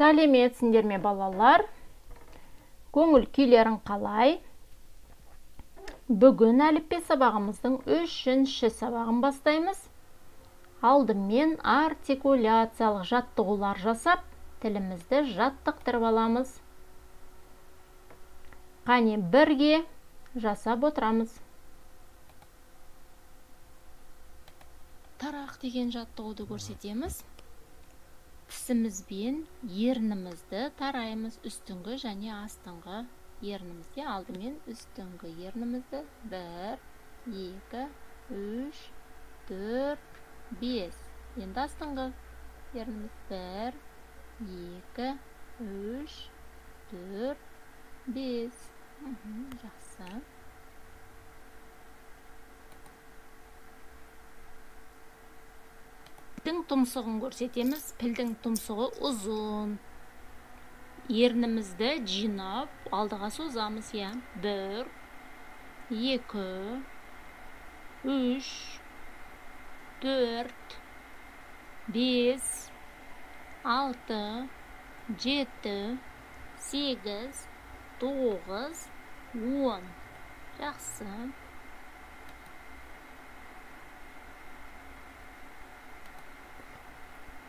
Сәлеметсіңдер ме балалар? Көңіл күйлерің қалай? Бүгін әліппе сабағымыздың 3-ші сабағын бастаймыз. Алдымен артикуляциялық жаттығулар жасап, тілімізді жаттықтырып аламыз. Қане бірге жасап отырамыз. Тарақ деген жаттығуды көрсетеміз. Тісімізбен ернімізді тараймыз, үстіңгі және астыңғы ернімізде. Алдымен үстіңгі ернімізді 1, 2, 3, 4, 5. Енді астыңғы ерніміз 1, 2, 3, 4, 5. Жақсы. Пілдің тұмсығын көрсетеміз. Пілдің тұмсығы ұзын. Ернімізді жинап, алдыға созамыз. 1, 2, 3, 4, 5, 6, 7, 8, 9, 10. Жақсы.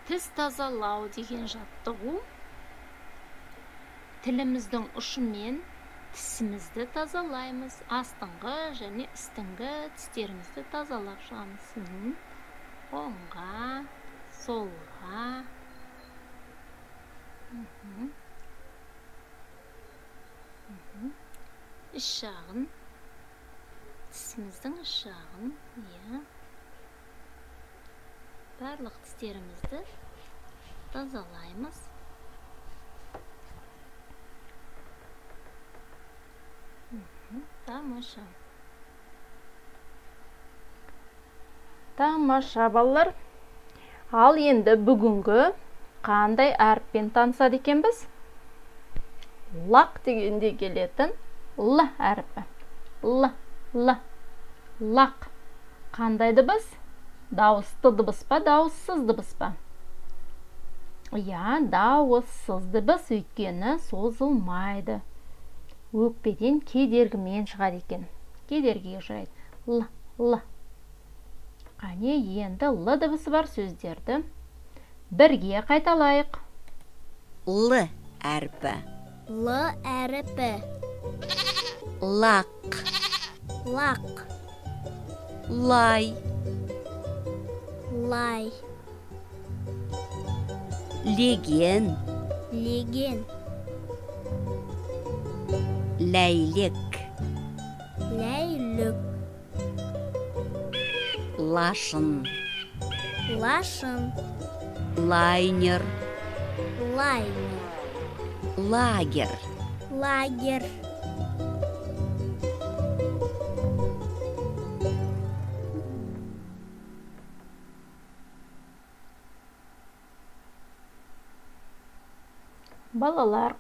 Тіс тазалау деген жаттығу. Тіліміздің ұшымен тісімізді тазалаймыз. Астыңғы және үстіңгі тістерімізді тазалап шығамыз. Оңға, солға. Үш жағын. Тісіміздің үш жағын. Барлық тістерімізді тазалаймыз. Тамаша. Тамаша балалар. Ал енді бүгінгі қандай әріппен танысады екенбіз? Лақ дегенде келетін Л әріпі. Лақ. Қандай дыбыс? Дауысты дыбыс па, дауыссыз дыбыс па? Дауыссыз дыбыс, өйткені созылмайды. Өкпеден кедергімен шығады екен. Кедергіге ұшырайды. Л. Қане, енді Л дыбысы бар сөздерді бірге қайталайық. Л әріпі. Л әріпі. Лақ. Лақ. Лай. Лай. Леген. Леген. Ләйлек. Ләйлік. Лашын. Лашын. Лайнер. Лайнер. Лагер. Лагер. Балалар,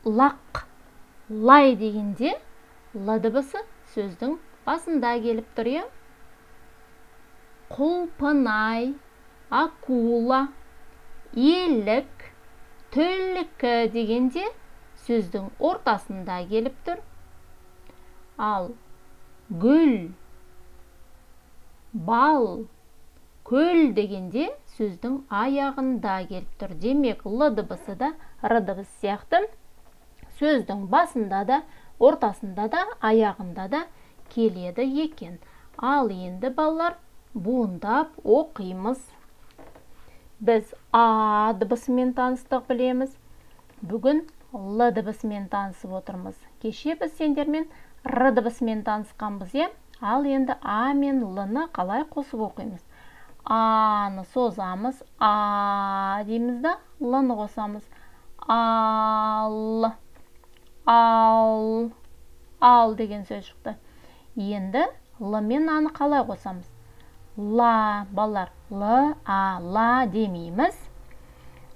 лақ, лай дегенде Л дыбысы сөздің басында келіп тұр. Құлпынай, акула, елік, түлкі дегенде сөздің ортасында келіп тұр. Ал гүл, бал, көл дегенде сөздің аяғында келіп тұр. Демек, Л дыбысы да Р дыбысы сияқты сөздің басында да, ортасында да, аяғында да келеді екен. Ал енді балалар буындап оқимыз. Біз А дыбысымен таныстық білеміз. Бүгін Л дыбысымен танысып отырмыз. Кеше біз сендермен Р дыбысымен танысқанбыз. Ал енді А мен Л-ны қалай қосып оқимыз? А-ны созамыз, А дейміз да, Л-ны қосамыз. Ал деген сөз шықты. Енді Л мен А-ны қалай қосамыз? Ла, балалар, ла демейміз.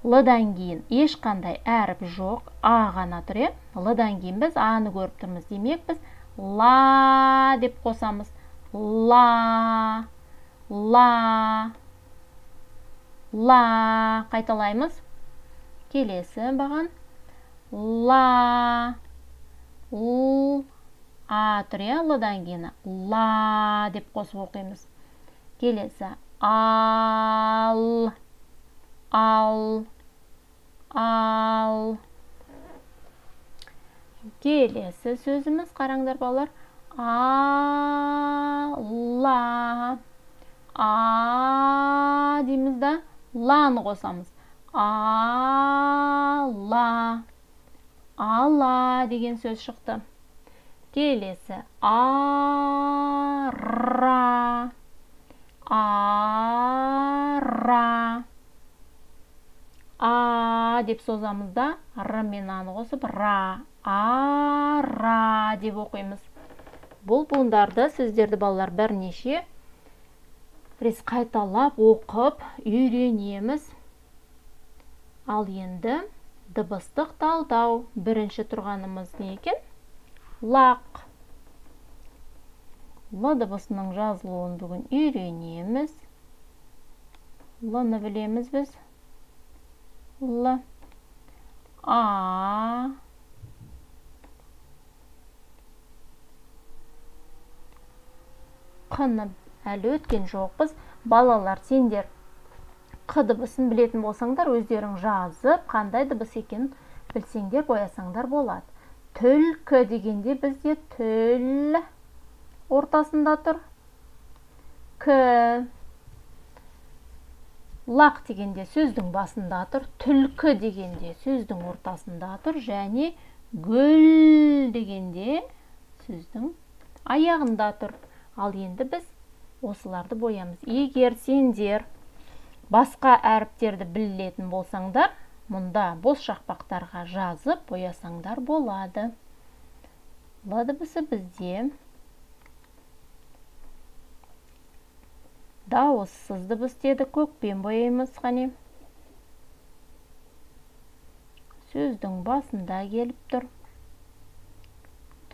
Л-дан кейін ешқандай әріп жоқ, А ғана тұр. Л-дан кейін біз А-ны көріп тұрмыз. Демек біз ла деп қосамыз. Ла. Ла. Қайталаймыз. Келесі баған ла. А тұр, иә, лыдан кейін ла деп қосып оқимыз. Келесі ал. Келесі сөзіміз, қараңдар балалар, ала. А дейміз да, ланы қосамыз. Ала. Ала деген сөз шықты. Келесі ара. Ара. А деп созамыз да, р мен аны қосып ра. Ара деп оқимыз. Бұл буындарды, сөздерді балалар бірнеше рет қайталап оқып үйренеміз. Ал енді дыбыстық талдау. Бірінші тұрғанымыз не екен? Лақ. Л дыбысының жазылуын бүгін үйренеміз. Л-ны білеміз біз. Л. А. Қ-ны әлі өткен жоқпыз. Балалар, сендер Қ дыбысын білетін болсаңдар, өздерің жазып, қандай дыбыс екенін білсеңдер, қоясаңдар болады. Түлкі дегенде бізде түл ортасында тұр. К. Лақ дегенде сөздің басында тұр. Түлкі дегенде сөздің ортасында тұр. Және гүл дегенде сөздің аяғында тұр. Ал енді біз осыларды боямыз. Егер сендер басқа әріптерді білетін болсаңдар, мұнда бос шақпақтарға жазып боясаңдар болады. Л дыбысы бізде дауыссыз дыбыс деді, көкпен боямыз. Қане сөздің басында келіп тұр.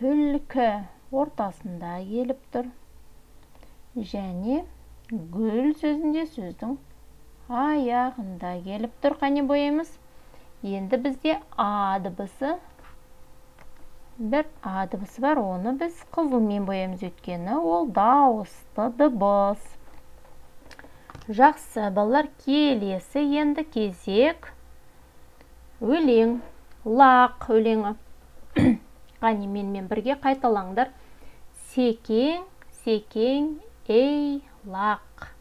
Түлкі ортасында келіп тұр. Және гүл сөзінде сөздің аяғында келіп тұр. Қане боямыз. Енді бізде А дыбысы, бір А дыбысы бар, оны біз қызылмен боямыз, өйткені ол дауысты дыбыс. Жақсы, балалар, келесі енді кезек өлең. Лақ өлеңі. Қане менімен бірге қайталаңдар. Секең, секең, ей лақ.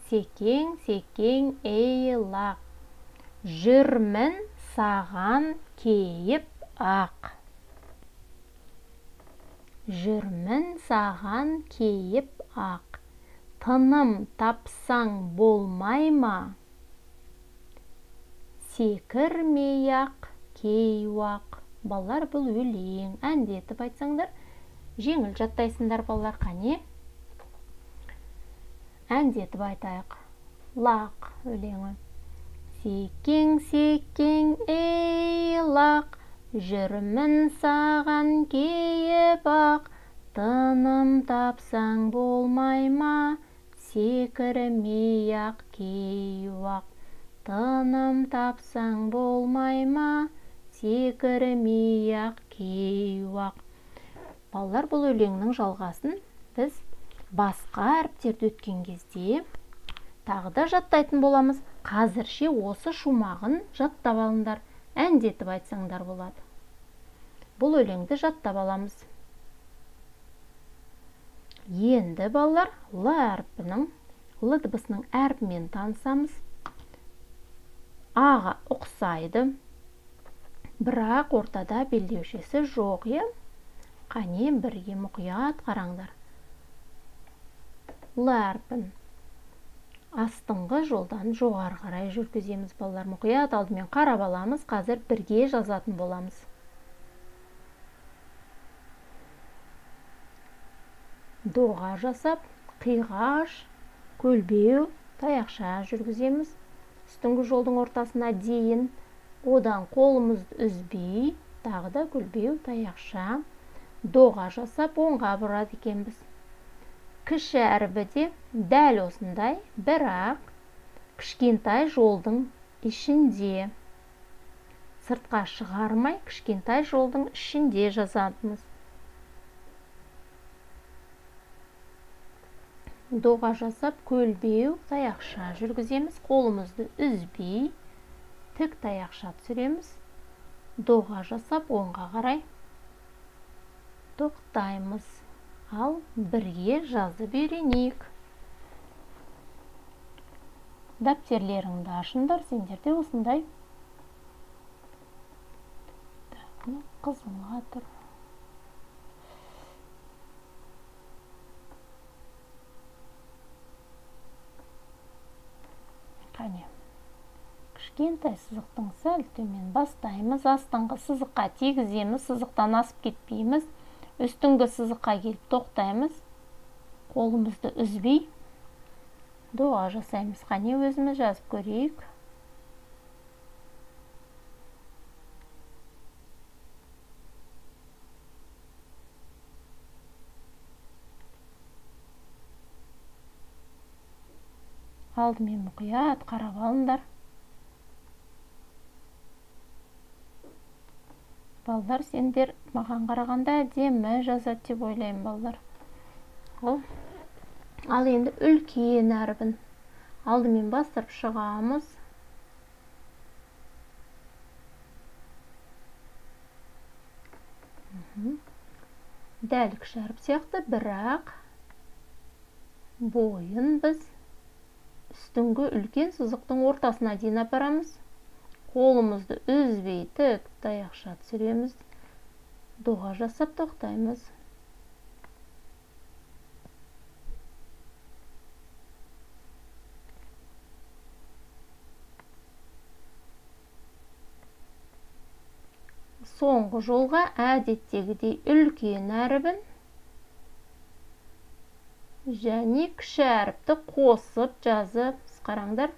Секең, секең, ей лақ. Жүрмін саған кейіп ақ. Жүрмін саған кейіп ақ. Тыным тапсаң болмай ма? Секірмей-ақ кей уақ. Балалар, бұл өлең. Әндетіп айтсаңдар, жеңіл жаттайсыңдар балалар. Қане әндетіп айтайық. Лақ өлеңі. Секең, секең, ей лақ, жүрмін саған кейіп ақ. Тыным тапсаң болмай ма? Секірмей-ақ кей уақ. Тыным тапсаң болмай ма? Секірмей-ақ кей уақ. Балалар, бұл өлеңнің жалғасын біз басқа әріптерді өткен кезде тағы да жаттайтын боламыз. Қазірше осы шумағын жаттап алыңдар. Әндетіп айтсаңдар болады. Бұл өлеңді жаттап аламыз. Енді балалар, Л әрпінің, Л дыбысының әрпімен танысамыз. Аға ұқсайды, бірақ ортада белдеушесі жоқ, е? Қане бірге мұқият қараңдар. Л әрпін астыңғы жолдан жоғары қарай жүргіземіз. Балалар, мұқият алдымен қарап аламыз, қазір бірге жазатын боламыз. Доға жасап, қиғаш, көлбеу, таяқша жүргіземіз. Үстіңгі жолдың ортасына дейін, одан қолымызды үзбей, тағы да көлбеу, таяқша, доға жасап, оңға бұрады екенбіз. Кіші әріпі де дәл осындай, бірақ кішкентай жолдың ішінде. Сыртқа шығармай, кішкентай жолдың ішінде жазамыз. Доға жасап, көлбеу таяқша жүргіземіз. Қолымызды үзбей, тік таяқша түсіреміз. Доға жасап, оңға қарай тоқтаймыз. Ал бірге жазып үйренейік. Дәптерлеріңді ашыңдар, сендерде осындай. Қызылға тұр. Қане. Кішкентай сызықтың сәл төмен бастаймыз. Астыңғы сызыққа тигіземіз. Сызықтан асып кетпейміз. Үстіңгі сызыққа келіп тоқтаймыз. Қолымызды үзбей доға жасаймыз. Қане өзіміз жазып көрейік. Алдымен мұқият қарап алыңдар. Балдар, сендер маған қарағанда әдемі жазады деп ойлаймын, балдар. Ал енді үлкен әрбін алдымен бастырып шығамыз. Дәл кіші әріп сияқты, бірақ бойын біз үстіңгі үлкен сызықтың ортасына дейін апарамыз. Қолымызды үзбей тік таяқша түсіреміз. Доға жасап тоқтаймыз. Соңғы жолға әдеттегідей үлкен әрібін және кіші әріпті қосып жазып, қараңдар.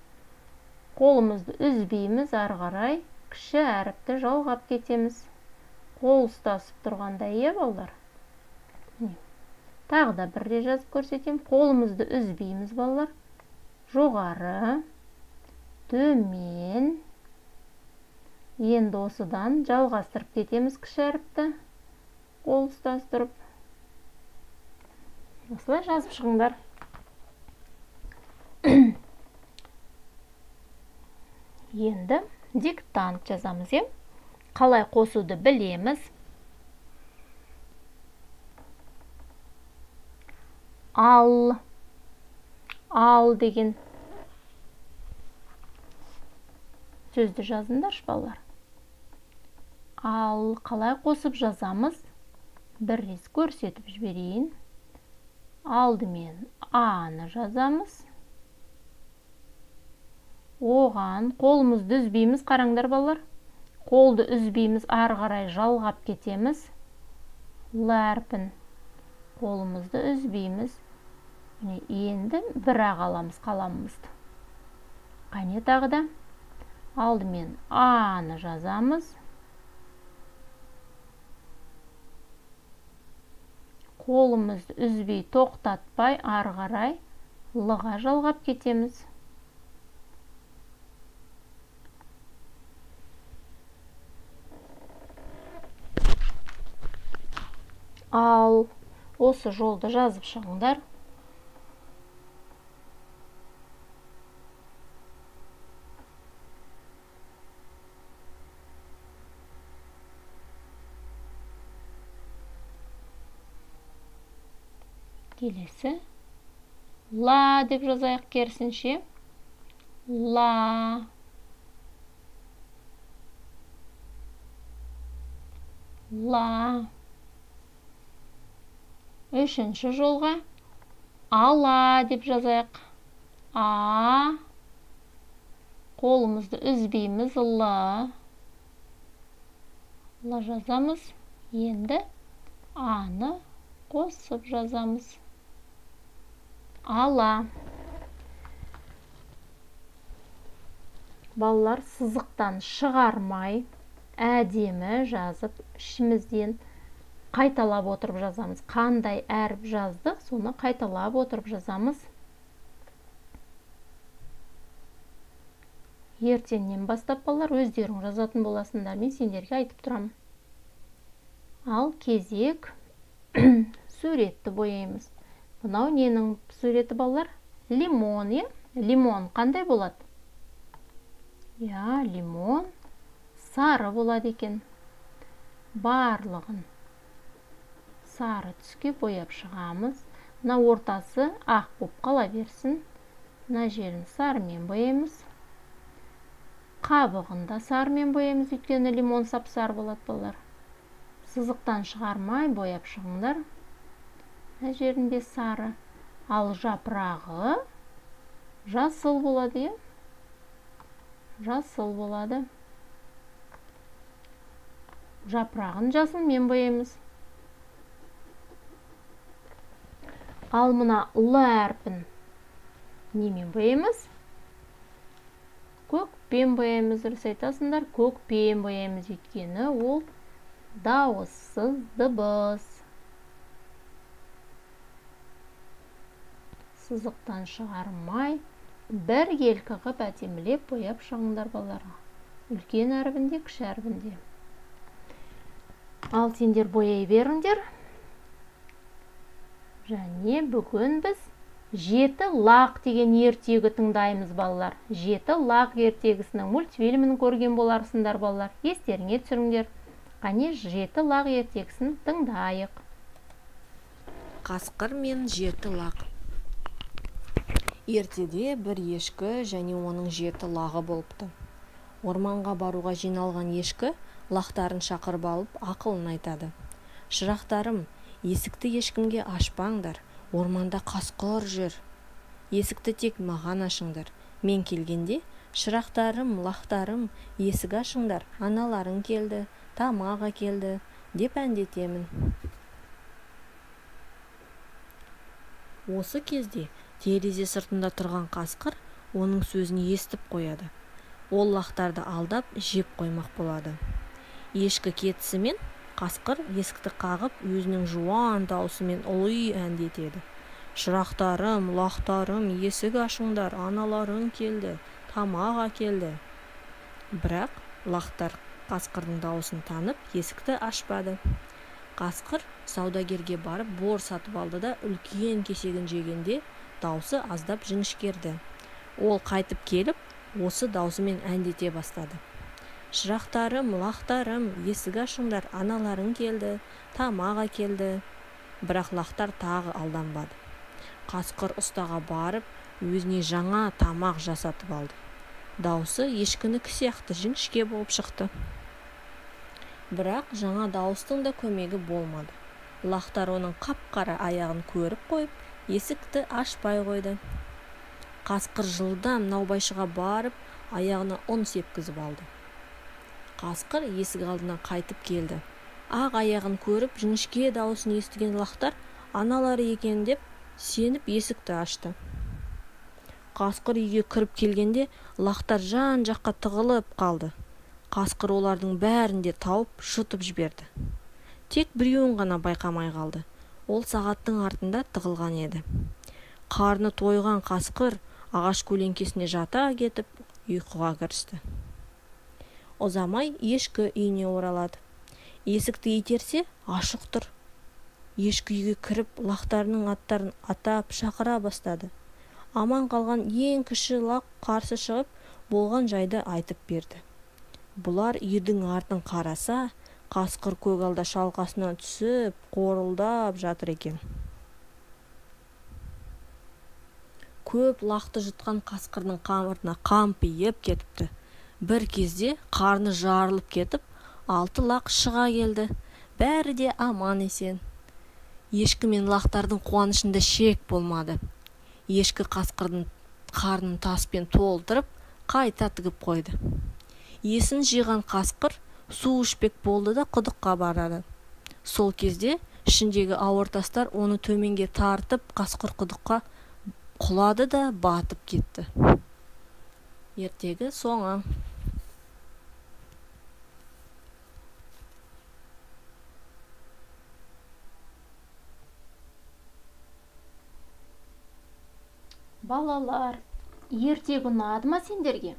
Қолымызды үзбейміз, ары қарай кіші әріпті жалғап кетеміз. Қол ұстасып тұрғанда, балдар. Тағы да бірде жазып көрсетем. Қолымызды үзбейміз, балдар. Жоғары, төмен. Енді осыдан жалғастырып кетеміз кіші әріпті. Қол ұстастырып. Осылай жазып шығыңдар. Енді диктант жазамыз, қалай қосуды білеміз. Ал деген сөзді жазыңдар, балалар. Ал қалай қосып жазамыз? Бір рет көрсетіп жіберейін. Алдымен аны жазамыз. Оған қолымызды үзбейміз, қараңдар, балалар. Қолды үзбейміз, ары қарай жалғап кетеміз. Ләрпін. Қолымызды үзбейміз. Енді бір-ақ аламыз қаламымызды. Қане тағы да. Алдымен аны жазамыз. Қолымызды үзбей тоқтатпай, ары қарай лыға жалғап кетеміз. Ал осы жолды жазып шығыңдар. Келесі. Ла деп жазайық керісінше. Ла. Ла. Үшінші жолға ала деп жазайық. А. Қолымызды үзбейміз. Ла. Ла жазамыз. Енді аны қосып жазамыз. Ала. Балалар, сызықтан шығармай, әдемі жазып, ішімізден қайталап отырып жазамыз. Қандай әріп жаздық, соны қайталап отырып жазамыз. ертеңнен бастап балалар өздерің жазатын боласыңдар, мен сендерге айтып тұрам. Ал кезек суретті бояймыз. Мынау ненің суреті балалар? Лимон, е? Лимон қандай болады? Лимон сары болады екен. Барлығын сары түске бояп шығамыз. Мына ортасы ақ болып қала берсін. Мына жерін сарымен бояймыз. Қабығында сарымен бояймыз, өйткені лимон сап-сары болады балалар. Сызықтан шығармай бояп шығыңдар. Мына жерінде сары. Ал жапырағы жасыл болады, жасыл болады. Жапырағын жасылмен бояймыз. Ал мына Л әрпін немен бояймыз? Көкпен бояймыз, дұрыс айтасыңдар. Көкпен бояймыз, өйткені ол дауыссыз дыбыс. Сызықтан шығармай, бір елкі қып әдемілеп бояп шығыңдар балаларға. Үлкен әрбінде, кіші әрбінде. Ал сендер бояй беріңдер. Және бүгін біз жеті лақ деген ертегі тыңдаймыз балалар. Жеті лақ ертегісінің мультфильмін көрген боларсыңдар балалар. Естеріңе түсіріңдер. Қане жеті лақ ертегісін тыңдайық. Қасқыр мен жеті лақ. Ертеде бір ешкі және оның жеті лағы болыпты. Орманға баруға жиналған ешкі лақтарын шақырып алып ақылын айтады. Шырақтарым, есікті ешкімге ашпаңдар, орманда қасқыр жүр. Есікті тек маған ашыңдар. Мен келгенде, шырақтарым, лақтарым, есік ашыңдар, аналарың келді, тамақ әкелді, деп әндетемін. Осы кезде терезе сыртында тұрған қасқыр оның сөзін естіп қояды. Ол лақтарды алдап жеп қоймақ болады. Ешкі кетісімен қасқыр есікті қағып өзінің жуан даусымен ұлы әндетеді. Шырақтарым, лақтарым, есік ашыңдар, аналарың келді, тамақ әкелді. Бірақ лақтар қасқырдың даусын танып, есікті ашпады. Қасқыр саудагерге барып бор сатып алды да үлкен кесегін жегенде даусы аздап жіңішкерді. Ол қайтып келіп, осы даусымен әндете бастады. Шырақтарым, лақтарым, есік ашыңдар, аналарың келді, тамақ әкелді. Бірақ лақтар тағы алданбады. Қасқыр ұстаға барып, өзіне жаңа тамақ жасатып алды. Даусы ешкінікі сияқты жіңішке болып шықты. Бірақ жаңа дауыстың да көмегі болмады. Лақтар оның қап-қара аяғын көріп қойып, есікті ашпай қойды. Қасқыр жылдам наубайшыға барып, аяғына ұн сепкізіп алды. Қасқыр есік алдына қайтып келді. Ақ аяғын көріп, жіңішке дауысын естіген лақтар аналары екен деп сеніп есікті ашты. Қасқыр үйге кіріп келгенде лақтар жан жаққа тығылып қалды. Қасқыр олардың бәрін де тауып жұтып жіберді. Тек біреуін ғана байқамай қалды. Ол сағаттың артында тығылған еді. Қарны тойған қасқыр ағаш көлеңкесіне жата кетіп ұйқыға кірісті. Ұзамай ешкі үйіне оралады. Есікті итерсе ашық тұр. Ешкі үйге кіріп лақтарының аттарын атап шақыра бастады. Аман қалған ең кіші лақ қарсы шығып болған жайды айтып берді. Бұлар үйдің артын қараса, қасқыр көгалда шалқасынан түсіп, қорылдап жатыр екен. Көп лақты жұтқан қасқырдың қамырына қампиып кетіпті. Бір кезде қарны жарылып кетіп, 6 лақ шыға келді. Бәрі де аман есен. Ешкі мен лақтардың қуанышында шек болмады. Ешкі қасқырдың қарнын таспен толтырып, қайта тігіп қойды. Есін жиған қасқыр су ішпек болды да құдыққа барады. Сол кезде ішіндегі ауыр тастар оны төменге тартып, қасқыр құдыққа құлады да батып кетті. Ертегі соңы. Балалар, ертегі ұнады ма сендерге?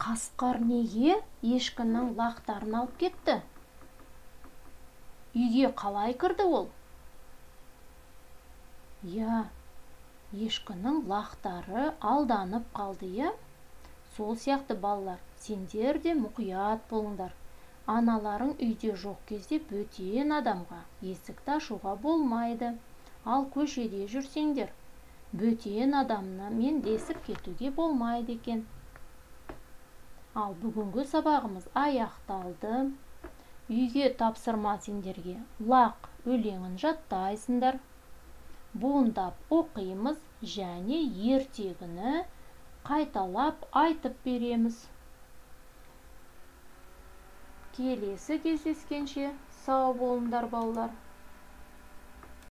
Қасқыр неге ешкінің лақтарын алып кетті? Үйге қалай кірді ол? Я, ешкінің лақтары алданып қалды, я? Сол сияқты балалар, сендер де мұқият болыңдар. Аналарың үйде жоқ кезде бөтен адамға есікті ашуға болмайды. Ал көшеде жүрсеңдер, бөтен адаммен десіп кетуге болмайды екен. Ал бүгінгі сабағымыз аяқталды. Үйге тапсырма сендерге лақ өлеңін жаттайсыңдар. Буындап оқимыз және ертегіні қайталап айтып береміз. Келесі кездескенше сау болыңдар балалар.